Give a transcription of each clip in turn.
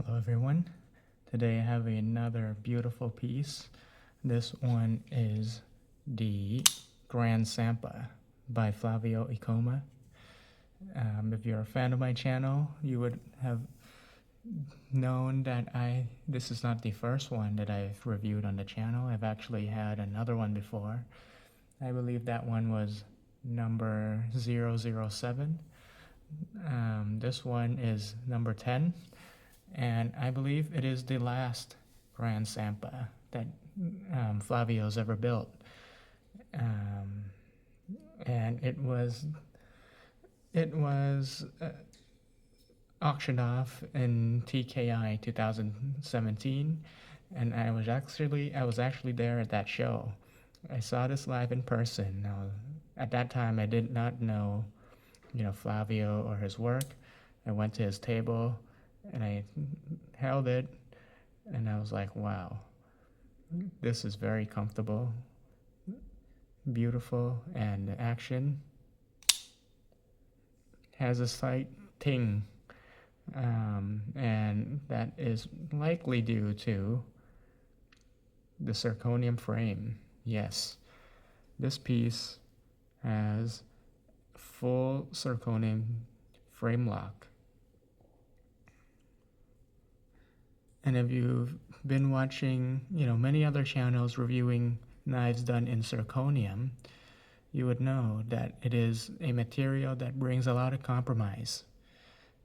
Hello everyone. Today I have another beautiful piece. This one is the Grand Sampa by Flavio Ikoma. If you're a fan of my channel, you would have known that this is not the first one that I've reviewed on the channel. I've actually had another one before. I believe that one was number 007. This one is number 10. And I believe it is the last Grand Sampa that Flavio's ever built. And it was auctioned off in TKI 2017, and I was actually there at that show. I saw this live in person. Now, at that time, I did not know, Flavio or his work. I went to his table and I held it, and I was like, wow, this is very comfortable, beautiful, and the action has a slight ting, and that is likely due to the zirconium frame. Yes, this piece has full zirconium frame lock. And if you've been watching, many other channels reviewing knives done in zirconium, you would know that it is a material that brings a lot of compromise,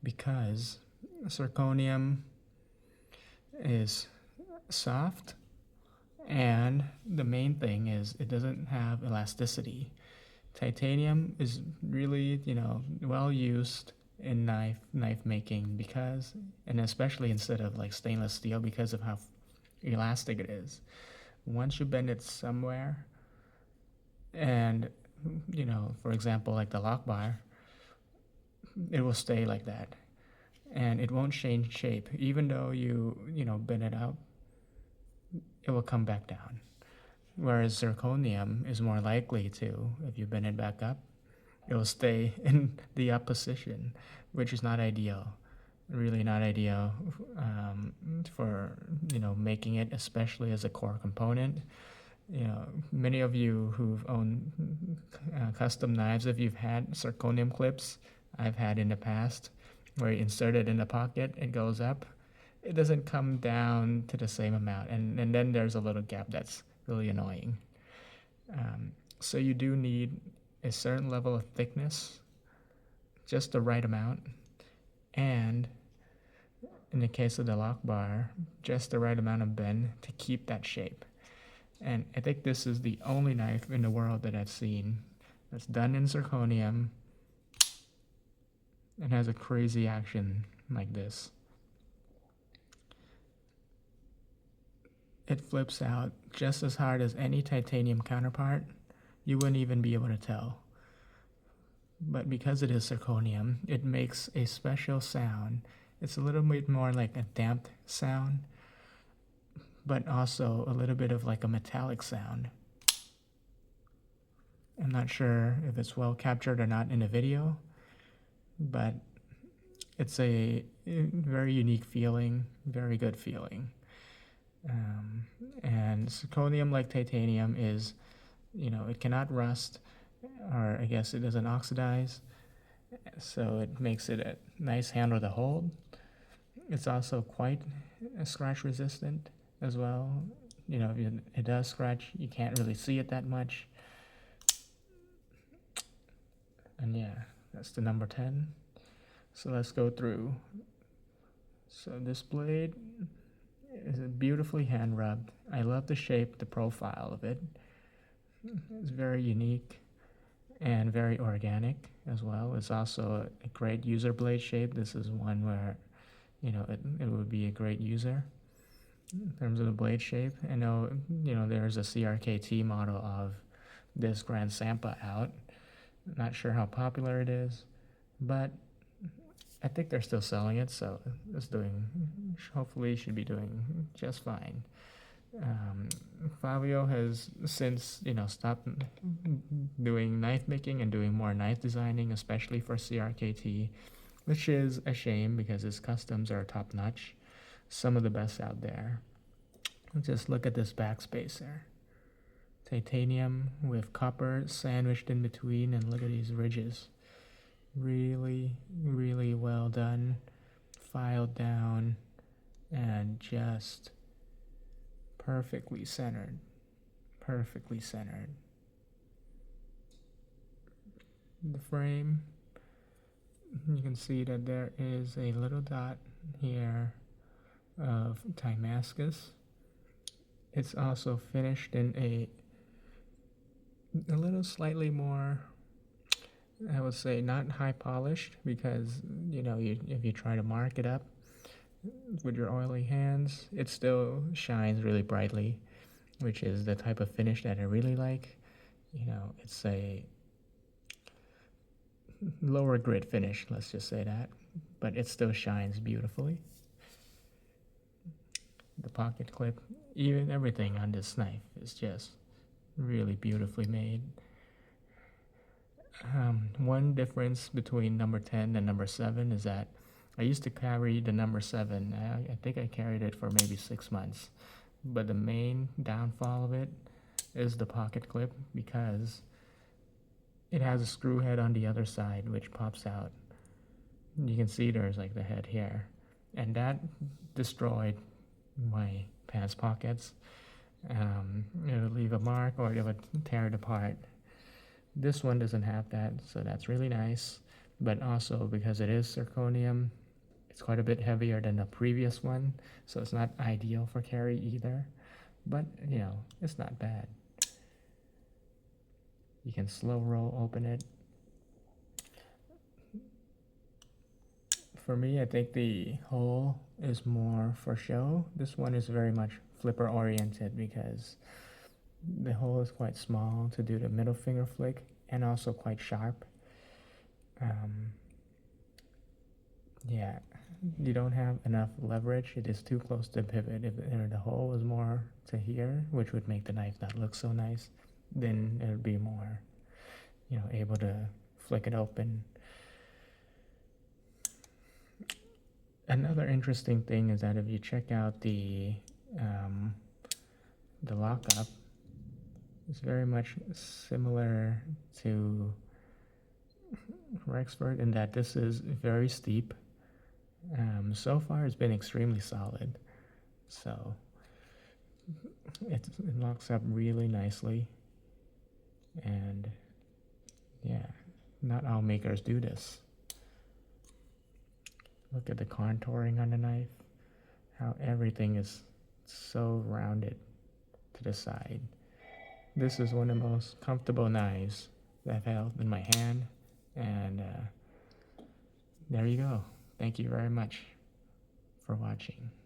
because zirconium is soft, and the main thing is it doesn't have elasticity. Titanium is really, well used in knife making, and especially instead of like stainless steel, because of how elastic it is. Once you bend it somewhere, and for example, like the lock bar, it will stay like that, and it won't change shape. Even though you bend it up, it will come back down. Whereas zirconium is more likely to, if you bend it back up, it will stay in the up position, which is not ideal. Really not ideal for making it, especially as a core component. Many of you who've owned custom knives, if you've had zirconium clips, I've had in the past, where you insert it in the pocket, it goes up, it doesn't come down to the same amount, and then there's a little gap that's really annoying. So you do need a certain level of thickness, just the right amount, and in the case of the lock bar, just the right amount of bend to keep that shape. And I think this is the only knife in the world that I've seen that's done in zirconium and has a crazy action like this. It flips out just as hard as any titanium counterpart. You wouldn't even be able to tell. But because it is zirconium, it makes a special sound. It's a little bit more like a damped sound, but also a little bit of like a metallic sound. I'm not sure if it's well captured or not in the video, but it's a very unique feeling, very good feeling. And zirconium, like titanium, is, it cannot rust, or I guess it doesn't oxidize, so it makes it a nice handle to hold. It's also quite scratch resistant as well. If it does scratch, you can't really see it that much. And yeah, that's the number 10. So let's go through. So this blade is beautifully hand rubbed. I love the shape, the profile of it. It's very unique and very organic as well. It's also a great user blade shape. This is one where, it would be a great user in terms of the blade shape. I know, there's a CRKT model of this Grand Sampa out. Not sure how popular it is, but I think they're still selling it, so hopefully should be doing just fine. Flavio has since stopped doing knife making and doing more knife designing, especially for CRKT, which is a shame because his customs are top notch. some of the best out there. Just look at this backspacer. Titanium with copper sandwiched in between, and look at these ridges. Really, really well done. Filed down and just perfectly centered. Perfectly centered. The frame, you can see that there is a little dot here of Damascus. It's also finished in a little slightly more, I would say, not high polished, because if you try to mark it up with your oily hands, it still shines really brightly, which is the type of finish that I really like. It's a lower grit finish, let's just say that, but it still shines beautifully. The pocket clip, even everything on this knife is just really beautifully made. One difference between number 10 and number 7 is that I used to carry the number 7. I think I carried it for maybe 6 months, but the main downfall of it is the pocket clip, because it has a screw head on the other side which pops out. You can see there's like the head here, and that destroyed my pants pockets. It would leave a mark, or it would tear it apart. This one doesn't have that, so that's really nice. But also, because it is zirconium, it's quite a bit heavier than the previous one, so it's not ideal for carry either. But it's not bad. You can slow roll open it. For me, I think the hole is more for show. This one is very much flipper oriented, because the hole is quite small to do the middle finger flick, and also quite sharp. Yeah, you don't have enough leverage. It is too close to pivot. If the hole is more to here, which would make the knife not look so nice, then it would be more, able to flick it open. Another interesting thing is that if you check out the lockup, it's very much similar to Rexford in that this is very steep. So far it's been extremely solid, so it locks up really nicely. And yeah, not all makers do this. Look at the contouring on the knife, how everything is so rounded to the side. This is one of the most comfortable knives that I've held in my hand, and there you go. Thank you very much for watching.